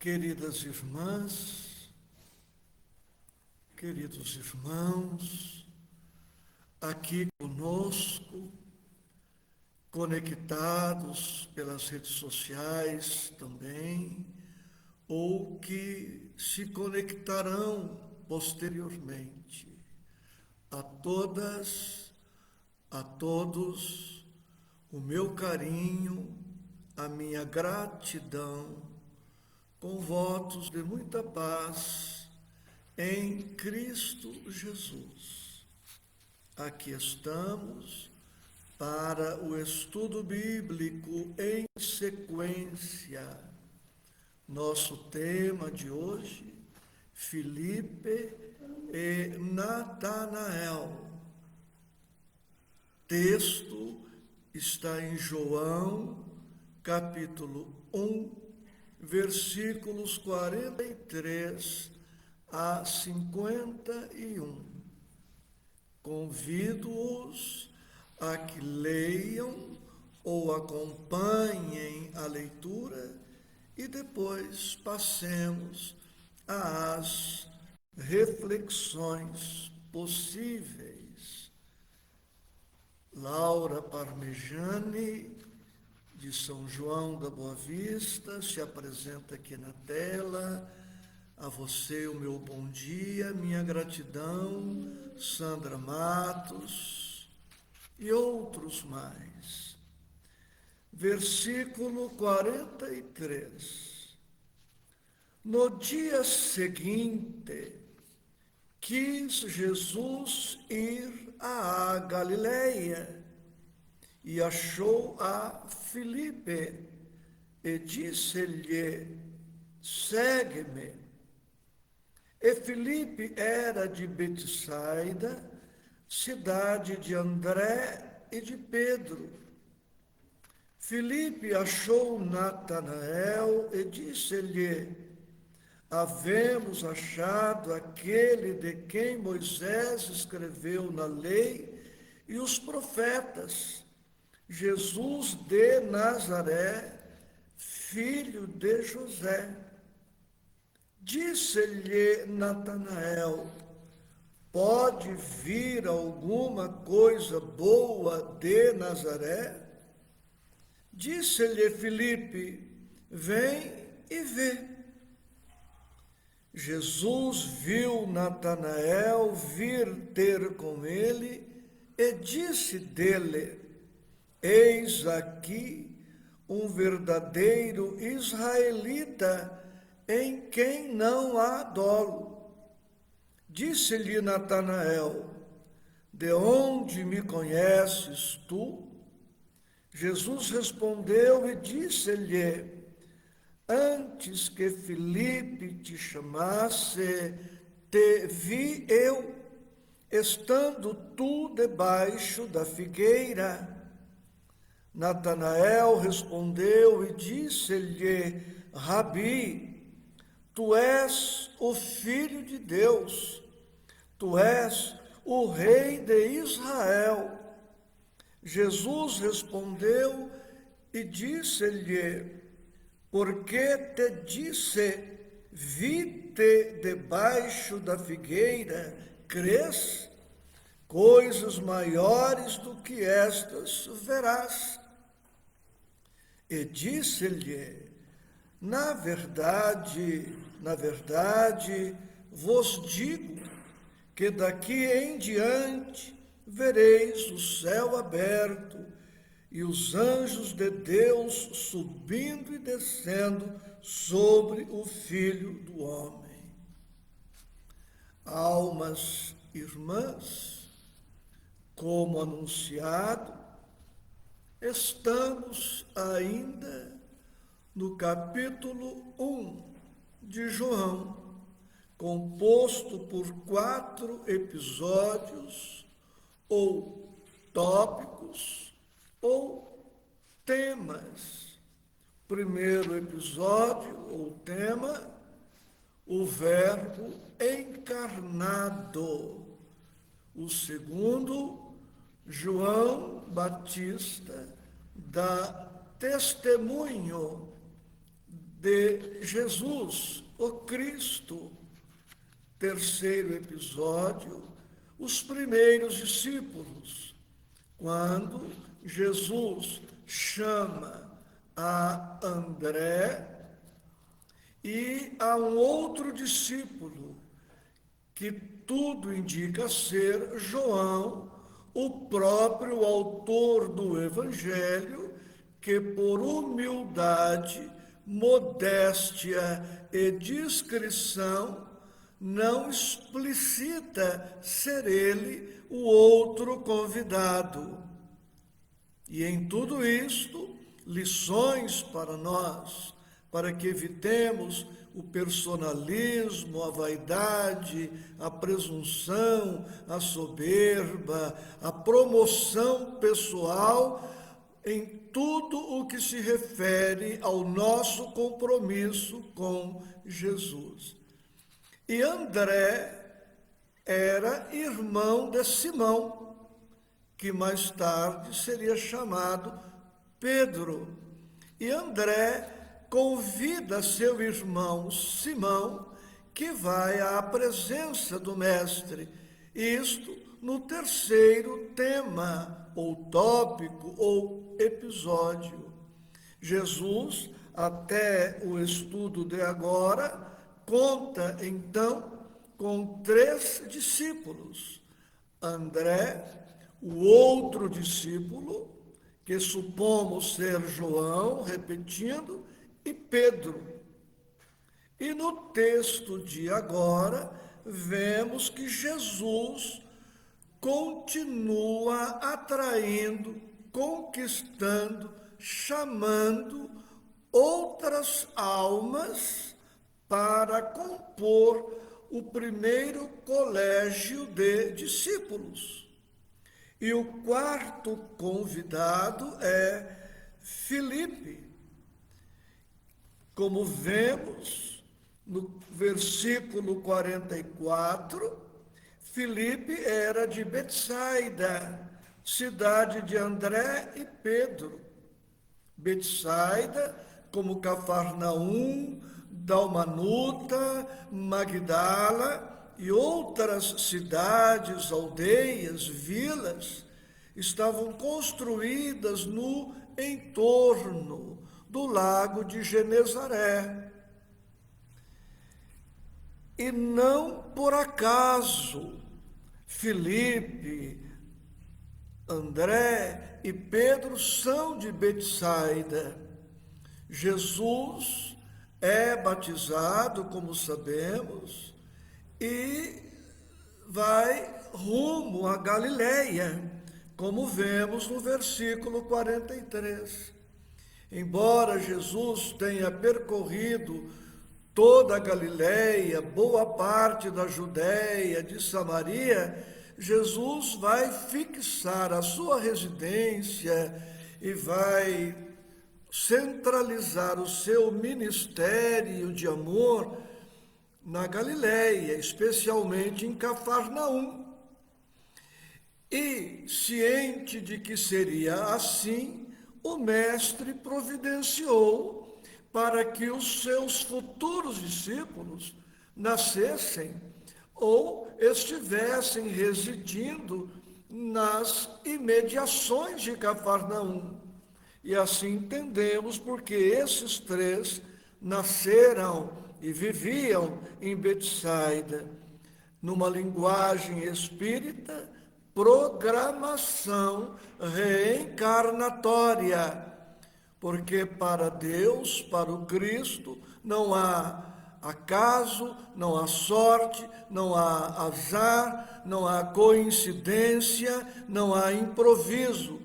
Queridas irmãs, queridos irmãos, aqui conosco, conectados pelas redes sociais também, ou que se conectarão posteriormente. A todas, a todos, o meu carinho, a minha gratidão, com votos de muita paz em Cristo Jesus. Aqui estamos para o estudo bíblico em sequência. Nosso tema de hoje, Filipe e Natanael. Texto está em João, capítulo 1, versículos 43 a 51. Convido-os a que leiam ou acompanhem a leitura e depois passemos às reflexões possíveis. Laura Parmegiani, de São João da Boa Vista, se apresenta aqui na tela. A você o meu bom dia, minha gratidão, Sandra Matos e outros mais. Versículo 43. No dia seguinte, quis Jesus ir à Galileia e achou a Filipe e disse-lhe: segue-me. E Filipe era de Betsaida, cidade de André e de Pedro. Filipe achou Natanael e disse-lhe: havemos achado aquele de quem Moisés escreveu na lei e os profetas, Jesus de Nazaré, filho de José. Disse-lhe Natanael: pode vir alguma coisa boa de Nazaré? Disse-lhe Filipe: vem e vê. Jesus viu Natanael vir ter com ele e disse dele: eis aqui um verdadeiro israelita em quem não há dolo. Disse-lhe Natanael: de onde me conheces tu? Jesus respondeu e disse-lhe: antes que Filipe te chamasse, te vi eu, estando tu debaixo da figueira. Natanael respondeu e disse-lhe: Rabi, tu és o Filho de Deus, tu és o Rei de Israel. Jesus respondeu e disse-lhe: porque te disse, vi-te debaixo da figueira, crês? Coisas maiores do que estas verás. E disse-lhe: na verdade, vos digo que daqui em diante vereis o céu aberto e os anjos de Deus subindo e descendo sobre o Filho do Homem. Almas irmãs, como anunciado, estamos ainda no capítulo 1 de João, composto por 4 episódios ou tópicos ou temas. Primeiro episódio ou tema, o Verbo encarnado. O segundo, João Batista dá testemunho de Jesus, o Cristo. Terceiro episódio, os primeiros discípulos. Quando Jesus chama a André e a um outro discípulo, que tudo indica ser João, o próprio autor do Evangelho, que por humildade, modéstia e discrição não explicita ser ele o outro convidado. E em tudo isto, lições para nós, para que evitemos o personalismo, a vaidade, a presunção, a soberba, a promoção pessoal em tudo o que se refere ao nosso compromisso com Jesus. E André era irmão de Simão, que mais tarde seria chamado Pedro. E André convida seu irmão Simão, que vai à presença do Mestre. Isto no terceiro tema, ou tópico, ou episódio. Jesus, até o estudo de agora, conta então com 3 discípulos. André, o outro discípulo, que supomos ser João, repetindo, e Pedro. E no texto de agora, vemos que Jesus continua atraindo, conquistando, chamando outras almas para compor o primeiro colégio de discípulos. E o quarto convidado é Filipe. Como vemos no versículo 44, Filipe era de Betsaida, cidade de André e Pedro. Betsaida, como Cafarnaum, Dalmanuta, Magdala e outras cidades, aldeias, vilas, estavam construídas no entorno do lago de Genezaré. E não por acaso Filipe, André e Pedro são de Betsaida. Jesus é batizado, como sabemos, e vai rumo à Galileia, como vemos no versículo 43. Embora Jesus tenha percorrido toda a Galileia, boa parte da Judéia, de Samaria, Jesus vai fixar a sua residência e vai centralizar o seu ministério de amor na Galileia, especialmente em Cafarnaum. E, ciente de que seria assim, o Mestre providenciou para que os seus futuros discípulos nascessem ou estivessem residindo nas imediações de Cafarnaum. E assim entendemos porque esses 3 nasceram e viviam em Betsaida. Numa linguagem espírita, programação reencarnatória. Porque para Deus, para o Cristo, não há acaso, não há sorte, não há azar, não há coincidência, não há improviso.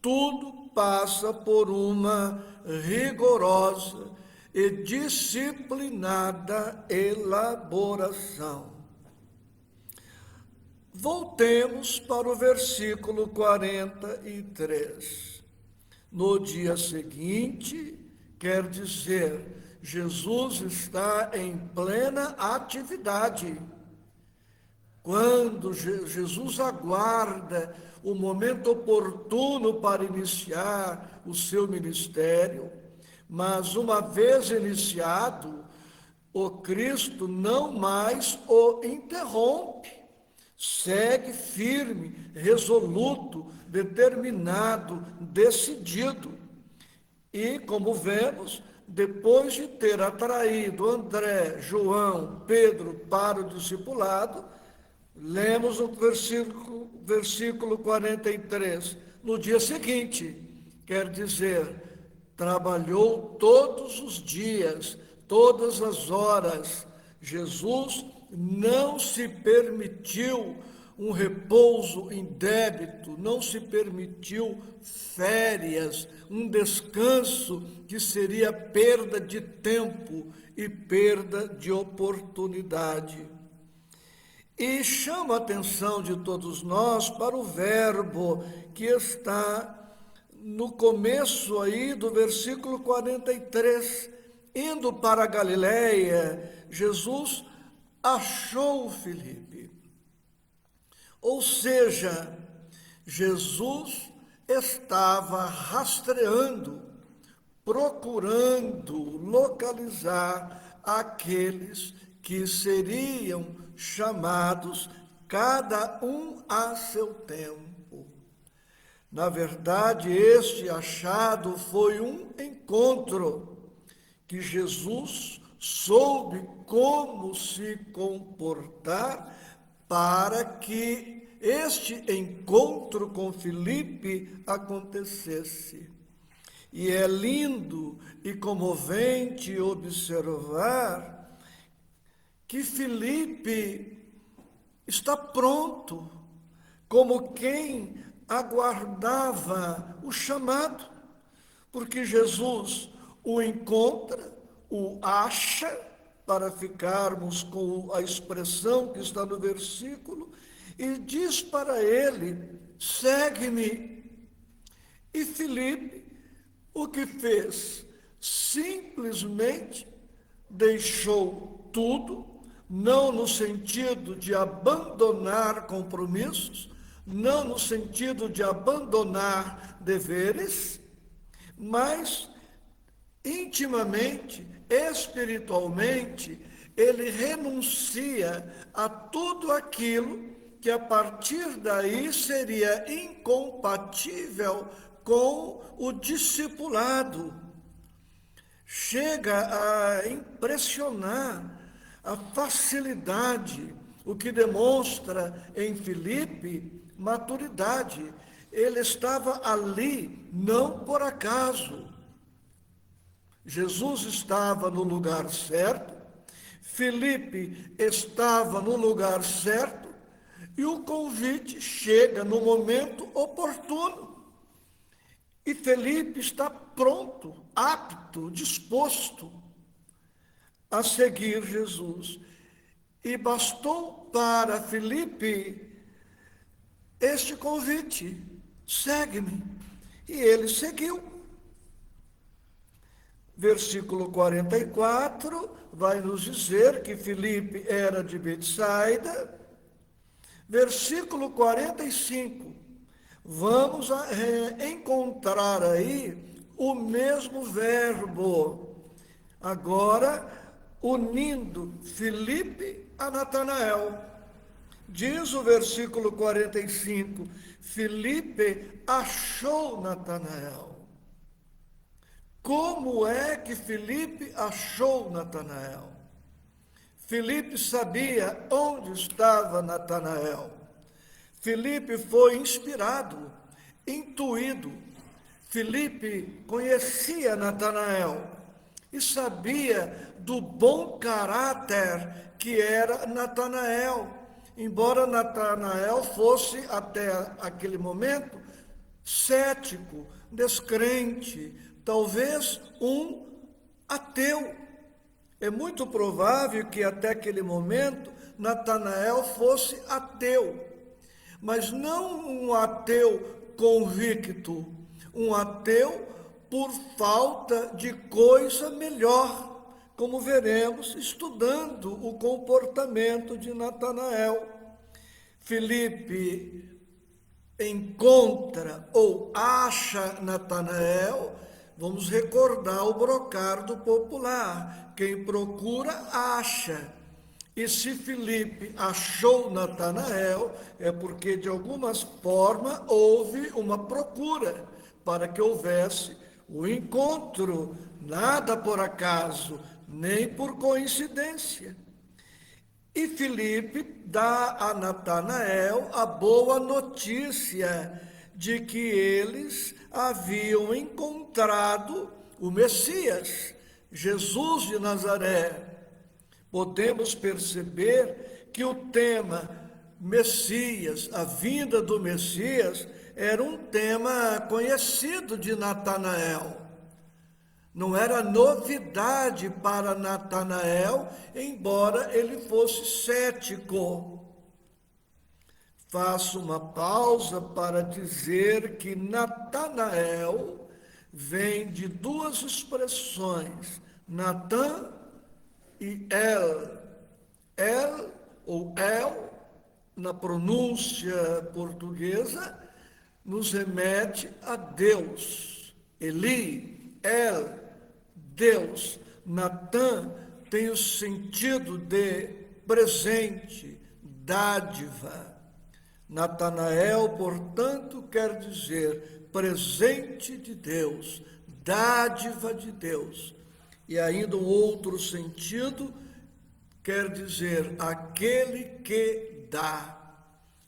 Tudo passa por uma rigorosa e disciplinada elaboração. Voltemos para o versículo 43. No dia seguinte, quer dizer, Jesus está em plena atividade. Quando Jesus aguarda o momento oportuno para iniciar o seu ministério, mas uma vez iniciado, o Cristo não mais o interrompe. Segue firme, resoluto, determinado, decidido. E, como vemos, depois de ter atraído André, João, Pedro para o discipulado, lemos o versículo 43. No dia seguinte, quer dizer, trabalhou todos os dias, todas as horas. Jesus não se permitiu um repouso indébito, não se permitiu férias, um descanso que seria perda de tempo e perda de oportunidade. E chama a atenção de todos nós para o verbo que está no começo aí do versículo 43. Indo para a Galileia, Jesus achou Filipe. Ou seja, Jesus estava rastreando, procurando localizar aqueles que seriam chamados, cada um a seu tempo. Na verdade, este achado foi um encontro que Jesus soube como se comportar para que este encontro com Filipe acontecesse. E é lindo e comovente observar que Filipe está pronto, como quem aguardava o chamado, porque Jesus o encontra, o acha, para ficarmos com a expressão que está no versículo, e diz para ele: segue-me. E Filipe, o que fez? Simplesmente deixou tudo, não no sentido de abandonar compromissos, não no sentido de abandonar deveres, mas intimamente, espiritualmente, ele renuncia a tudo aquilo que a partir daí seria incompatível com o discipulado. Chega a impressionar a facilidade, o que demonstra em Filipe maturidade. Ele estava ali não por acaso. Jesus estava no lugar certo, Filipe estava no lugar certo, e o convite chega no momento oportuno. E Filipe está pronto, apto, disposto a seguir Jesus. E bastou para Filipe este convite: segue-me. E ele seguiu. Versículo 44 vai nos dizer que Filipe era de Betsaida. Versículo 45, vamos encontrar aí o mesmo verbo, agora unindo Filipe a Natanael. Diz o versículo 45, Filipe achou Natanael. Como é que Filipe achou Natanael? Filipe sabia onde estava Natanael. Filipe foi inspirado, intuído. Filipe conhecia Natanael e sabia do bom caráter que era Natanael. Embora Natanael fosse, até aquele momento, cético, descrente, talvez um ateu. É muito provável que até aquele momento Natanael fosse ateu, mas não um ateu convicto, um ateu por falta de coisa melhor, como veremos estudando o comportamento de Natanael. Filipe encontra ou acha Natanael vamos recordar o brocardo popular. Quem procura, acha. E se Filipe achou Natanael, é porque de alguma forma houve uma procura para que houvesse o encontro, nada por acaso, nem por coincidência. E Filipe dá a Natanael a boa notícia de que eles haviam encontrado o Messias, Jesus de Nazaré. Podemos perceber que o tema Messias, a vinda do Messias, era um tema conhecido de Natanael. Não era novidade para Natanael, embora ele fosse cético. Faço uma pausa para dizer que Natanael vem de duas expressões, Natã e El. El ou El, na pronúncia portuguesa, nos remete a Deus. Eli, El, Deus. Natã tem o sentido de presente, dádiva. Natanael, portanto, quer dizer presente de Deus, dádiva de Deus. E ainda um outro sentido, quer dizer aquele que dá,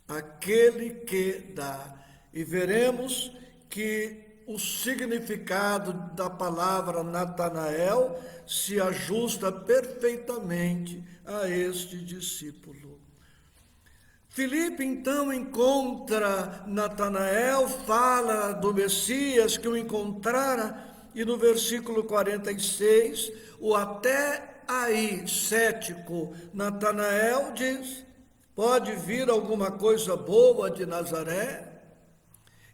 aquele que dá. E veremos que o significado da palavra Natanael se ajusta perfeitamente a este discípulo. Filipe então encontra Natanael, fala do Messias que o encontrara, e no versículo 46, o até aí cético Natanael diz: pode vir alguma coisa boa de Nazaré?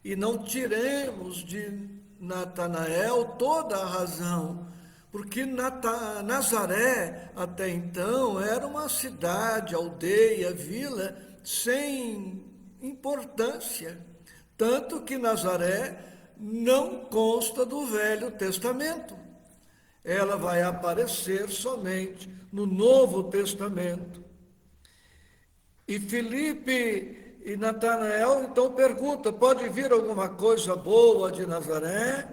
E não tiremos de Natanael toda a razão, porque Nazaré até então era uma cidade, aldeia, vila sem importância, tanto que Nazaré não consta do Velho Testamento. Ela vai aparecer somente no Novo Testamento. E Filipe e Natanael então pergunta: pode vir alguma coisa boa de Nazaré?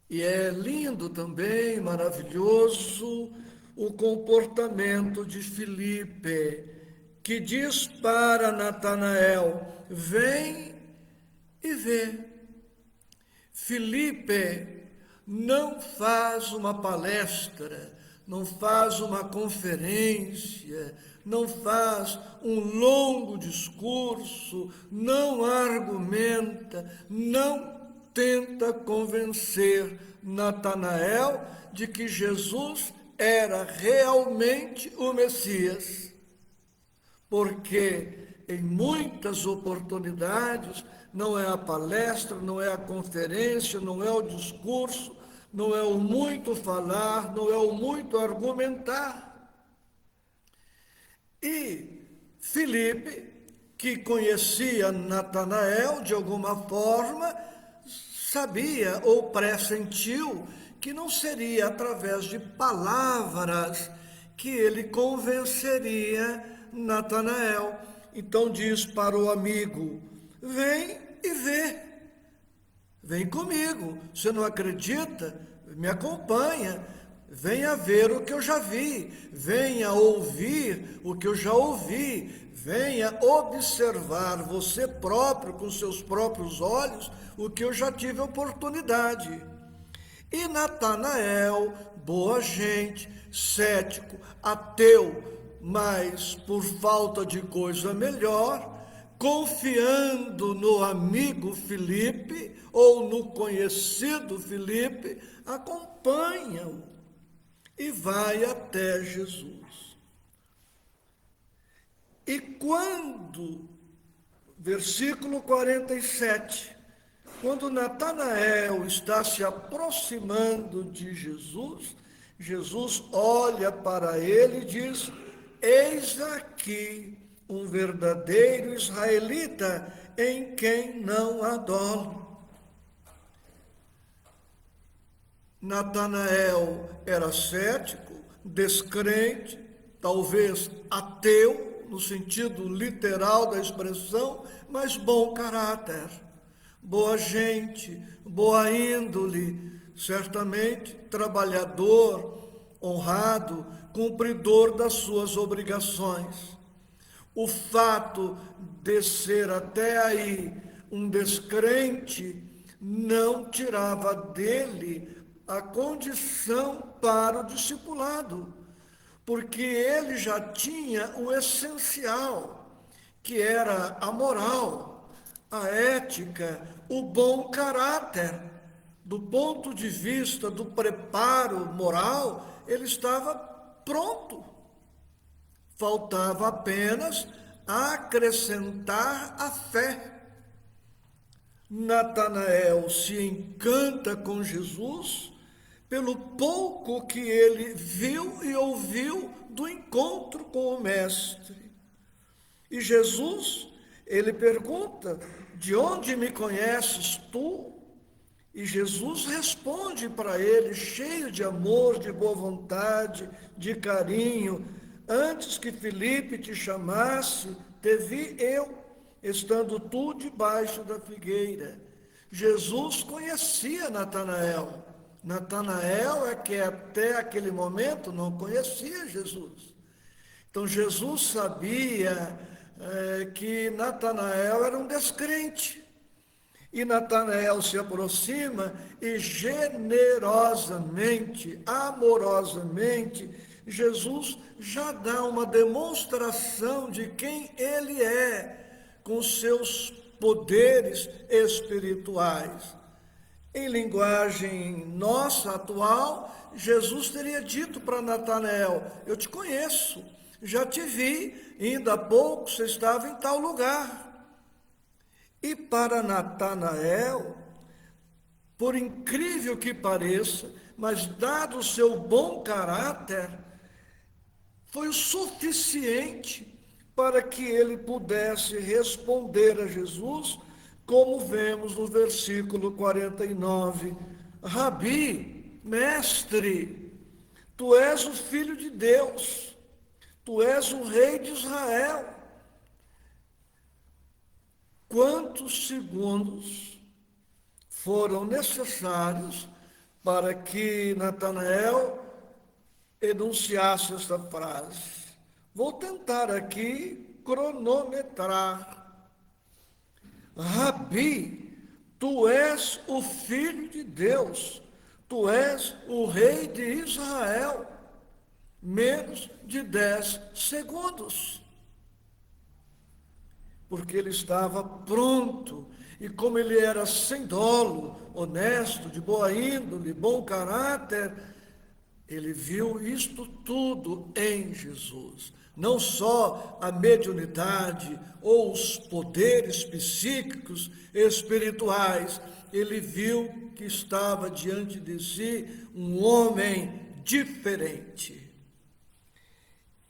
E é lindo também, maravilhoso, o comportamento de Filipe, que diz para Natanael: vem e vê. Filipe não faz uma palestra, não faz uma conferência, não faz um longo discurso, não argumenta, não tenta convencer Natanael de que Jesus era realmente o Messias. Porque em muitas oportunidades não é a palestra, não é a conferência, não é o discurso, não é o muito falar, não é o muito argumentar. E Filipe, que conhecia Natanael de alguma forma, sabia ou pressentiu que não seria através de palavras que ele convenceria Natanael. Então diz para o amigo: vem e vê, vem comigo. Você não acredita? Me acompanha, venha ver o que eu já vi, venha ouvir o que eu já ouvi, venha observar você próprio, com seus próprios olhos, o que eu já tive oportunidade. E Natanael, boa gente, cético, ateu, mas por falta de coisa melhor, confiando no amigo Filipe ou no conhecido Filipe, acompanha-o e vai até Jesus. E quando, versículo 47, quando Natanael está se aproximando de Jesus, Jesus olha para ele e diz: eis aqui um verdadeiro israelita em quem não há dolo. Natanael era cético, descrente, talvez ateu, no sentido literal da expressão, mas bom caráter, boa gente, boa índole, certamente trabalhador, honrado, cumpridor das suas obrigações. O fato de ser até aí um descrente não tirava dele a condição para o discipulado, porque ele já tinha o essencial, que era a moral, a ética, o bom caráter. Do ponto de vista do preparo moral, ele estava pronto. Faltava apenas acrescentar a fé. Natanael se encanta com Jesus pelo pouco que ele viu e ouviu do encontro com o Mestre. E Jesus, ele pergunta: de onde me conheces tu? E Jesus responde para ele, cheio de amor, de boa vontade, de carinho: antes que Filipe te chamasse, te vi eu, estando tu debaixo da figueira. Jesus conhecia Natanael. Natanael é que até aquele momento não conhecia Jesus. Então Jesus sabia que Natanael era um descrente. E Natanael se aproxima e generosamente, amorosamente, Jesus já dá uma demonstração de quem ele é, com seus poderes espirituais. Em linguagem nossa atual, Jesus teria dito para Natanael: eu te conheço, já te vi, ainda há pouco você estava em tal lugar. E para Natanael, por incrível que pareça, mas dado o seu bom caráter, foi o suficiente para que ele pudesse responder a Jesus, como vemos no versículo 49. Rabi, mestre, tu és o Filho de Deus, tu és o Rei de Israel. Quantos segundos foram necessários para que Natanael enunciasse esta frase? Vou tentar aqui cronometrar. Rabi, tu és o Filho de Deus, tu és o Rei de Israel. Menos de 10 segundos. Porque ele estava pronto, e como ele era sem dolo, honesto, de boa índole, bom caráter, ele viu isto tudo em Jesus. Não só a mediunidade ou os poderes psíquicos, espirituais, ele viu que estava diante de si um homem diferente.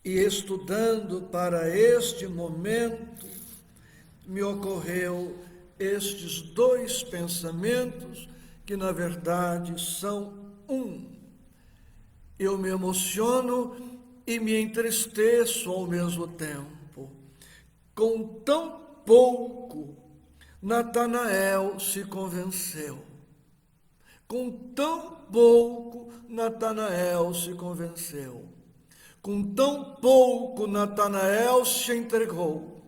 E estudando para este momento, me ocorreu estes dois pensamentos que, na verdade, são um. Eu me emociono e me entristeço ao mesmo tempo. Com tão pouco, Natanael se convenceu. Com tão pouco, Natanael se convenceu. Com tão pouco, Natanael se entregou.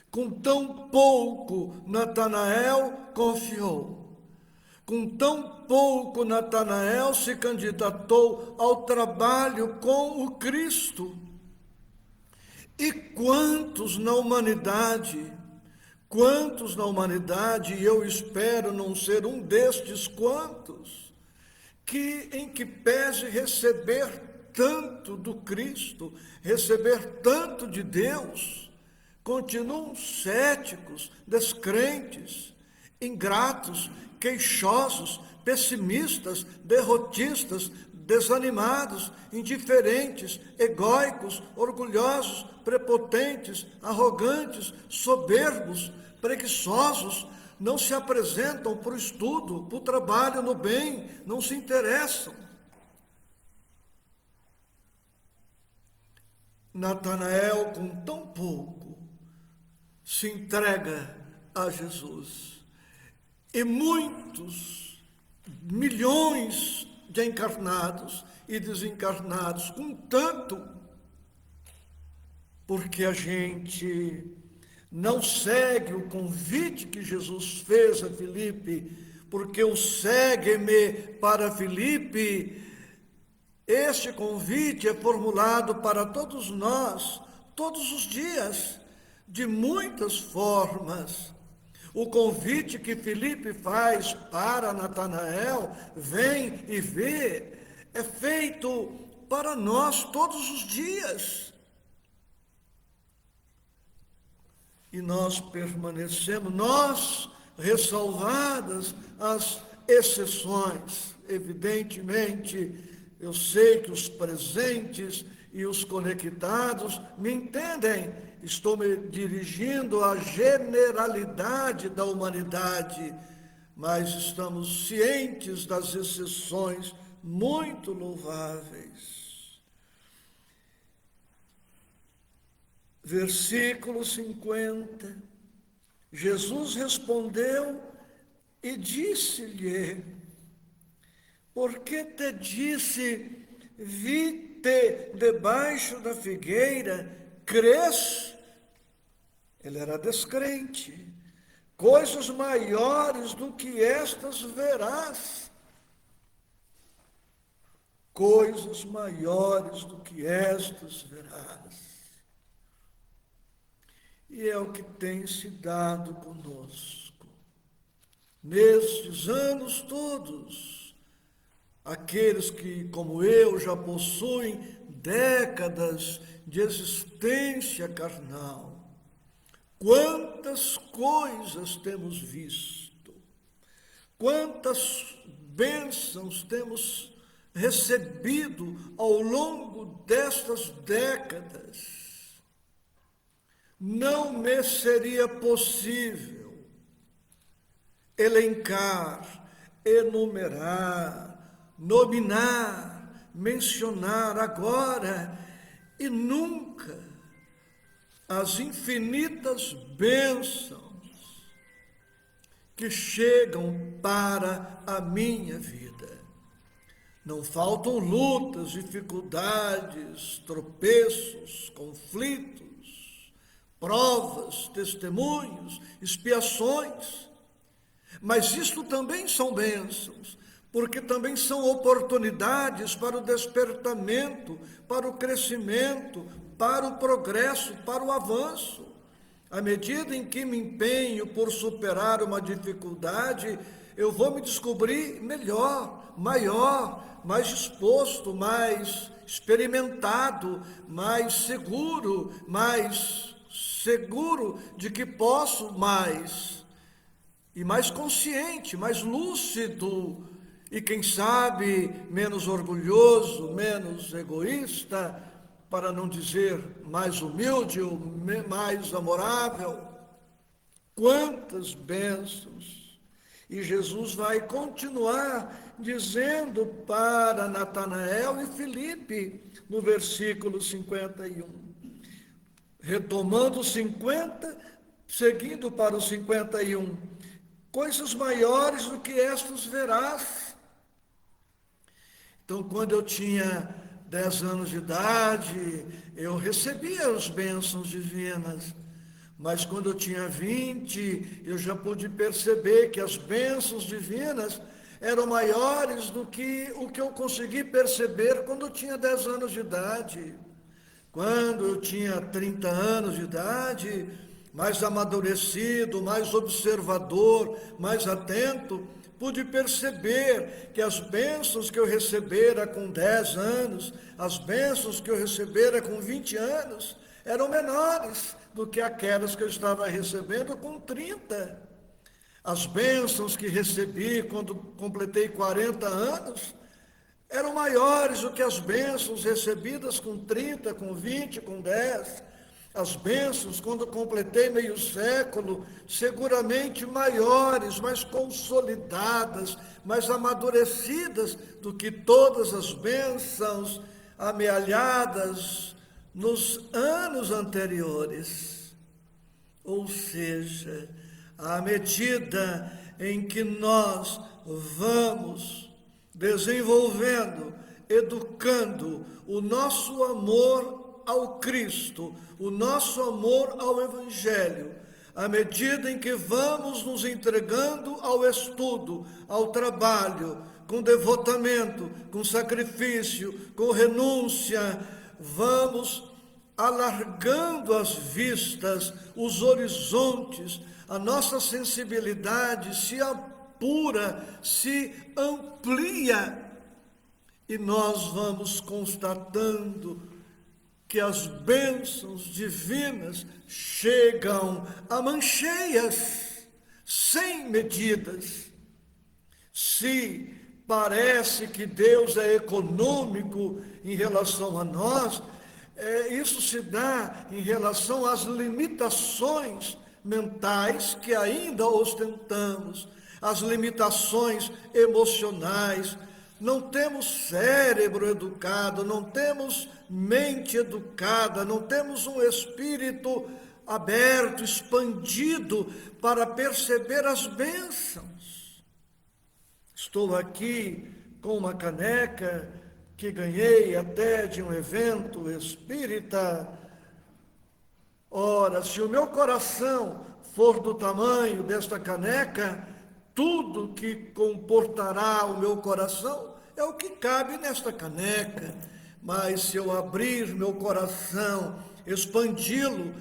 Com tão pouco, Natanael confiou. Com tão pouco, Natanael se candidatou ao trabalho com o Cristo. E quantos na humanidade, e eu espero não ser um destes quantos, em que pese receber tanto do Cristo, receber tanto de Deus, continuam céticos, descrentes, ingratos, queixosos, pessimistas, derrotistas, desanimados, indiferentes, egóicos, orgulhosos, prepotentes, arrogantes, soberbos, preguiçosos, não se apresentam para o estudo, para o trabalho no bem, não se interessam. Natanael, com tão pouco, se entrega a Jesus. E muitos, milhões de encarnados e desencarnados, com tanto, porque a gente não segue o convite que Jesus fez a Filipe, porque o segue-me para Filipe, este convite é formulado para todos nós, todos os dias, de muitas formas. O convite que Filipe faz para Natanael, vem e vê, é feito para nós todos os dias. E nós permanecemos, nós, ressalvadas as exceções. Evidentemente, eu sei que os presentes e os conectados me entendem. Estou me dirigindo à generalidade da humanidade, mas estamos cientes das exceções muito louváveis. Versículo 50. Jesus respondeu e disse-lhe: por que te disse, vi-te debaixo da figueira, crês? Ele era descrente. Coisas maiores do que estas verás. Coisas maiores do que estas verás. E é o que tem se dado conosco. Nestes anos todos, aqueles que, como eu, já possuem décadas de existência carnal, quantas coisas temos visto, quantas bênçãos temos recebido ao longo destas décadas. Não me seria possível elencar, enumerar, nominar, mencionar agora e nunca as infinitas bênçãos que chegam para a minha vida. Não faltam lutas, dificuldades, tropeços, conflitos, provas, testemunhos, expiações. Mas isto também são bênçãos, porque também são oportunidades para o despertamento, para o crescimento, para o progresso, para o avanço. À medida em que me empenho por superar uma dificuldade, eu vou me descobrir melhor, maior, mais disposto, mais experimentado, mais seguro de que posso mais, e mais consciente, mais lúcido, e quem sabe menos orgulhoso, menos egoísta, para não dizer mais humilde ou mais amorável. Quantas bênçãos! E Jesus vai continuar dizendo para Natanael e Filipe, no versículo 51. Retomando 50, seguindo para o 51. Coisas maiores do que estas verás. Então, quando eu tinha 10 anos de idade, eu recebia as bênçãos divinas. Mas quando eu tinha 20, eu já pude perceber que as bênçãos divinas eram maiores do que o que eu consegui perceber quando eu tinha 10 anos de idade. Quando eu tinha 30 anos de idade, mais amadurecido, mais observador, mais atento, pude perceber que as bênçãos que eu recebera com 10 anos, as bênçãos que eu recebera com 20 anos, eram menores do que aquelas que eu estava recebendo com 30. As bênçãos que recebi quando completei 40 anos, eram maiores do que as bênçãos recebidas com 30, com 20, com 10. As bênçãos, quando completei meio século, seguramente maiores, mais consolidadas, mais amadurecidas do que todas as bênçãos amealhadas nos anos anteriores. Ou seja, à medida em que nós vamos desenvolvendo, educando o nosso amor ao Cristo, o nosso amor ao Evangelho, à medida em que vamos nos entregando ao estudo, ao trabalho, com devotamento, com sacrifício, com renúncia, vamos alargando as vistas, os horizontes, a nossa sensibilidade se apura, se amplia, e nós vamos constatando que as bênçãos divinas chegam a mancheias, sem medidas. Se parece que Deus é econômico em relação a nós, isso se dá em relação às limitações mentais que ainda ostentamos, as limitações emocionais. Não temos cérebro educado, não temos mente educada, não temos um espírito aberto, expandido para perceber as bênçãos. Estou aqui com uma caneca que ganhei até de um evento espírita. Ora, se o meu coração for do tamanho desta caneca, tudo que comportará o meu coração é o que cabe nesta caneca. Mas se eu abrir meu coração, expandi-lo,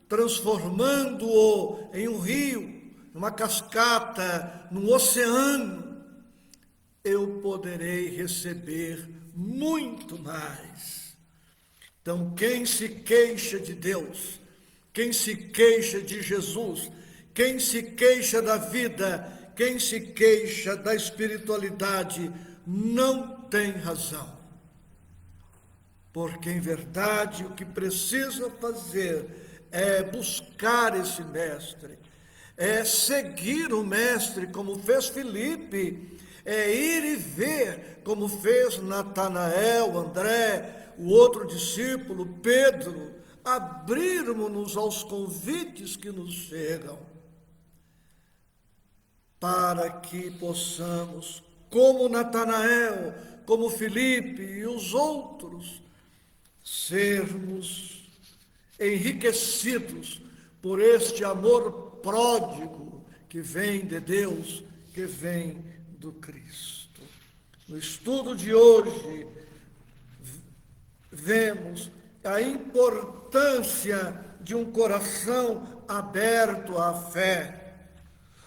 transformando-o em um rio, numa cascata, num oceano, eu poderei receber muito mais. Então, quem se queixa de Deus, quem se queixa de Jesus, quem se queixa da vida, quem se queixa da espiritualidade, não tem razão. Porque, em verdade, o que precisa fazer é buscar esse mestre, é seguir o mestre, como fez Filipe, é ir e ver, como fez Natanael, André, o outro discípulo, Pedro, abrirmos-nos aos convites que nos chegam, para que possamos, como Natanael, como Filipe e os outros, sermos enriquecidos por este amor pródigo que vem de Deus, que vem do Cristo. No estudo de hoje, vemos a importância de um coração aberto à fé,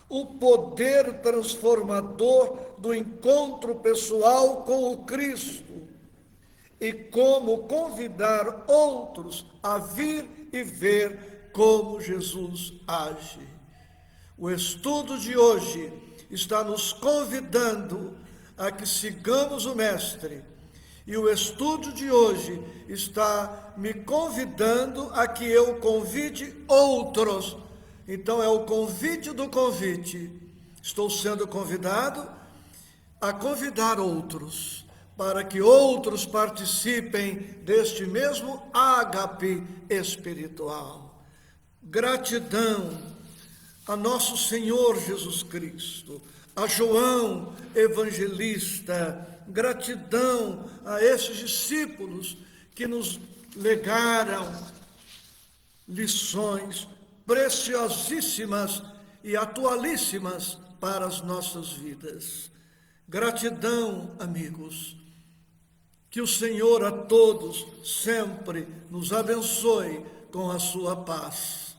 o poder transformador do encontro pessoal com o Cristo e como convidar outros a vir e ver como Jesus age. O estudo de hoje está nos convidando a que sigamos o Mestre, e o estudo de hoje está me convidando a que eu convide outros. Então é o convite do convite. Estou sendo convidado a convidar outros, para que outros participem deste mesmo ágape espiritual. Gratidão a nosso Senhor Jesus Cristo, a João Evangelista, gratidão a esses discípulos que nos legaram lições preciosíssimas e atualíssimas para as nossas vidas. Gratidão, amigos. Que o Senhor a todos sempre nos abençoe com a sua paz.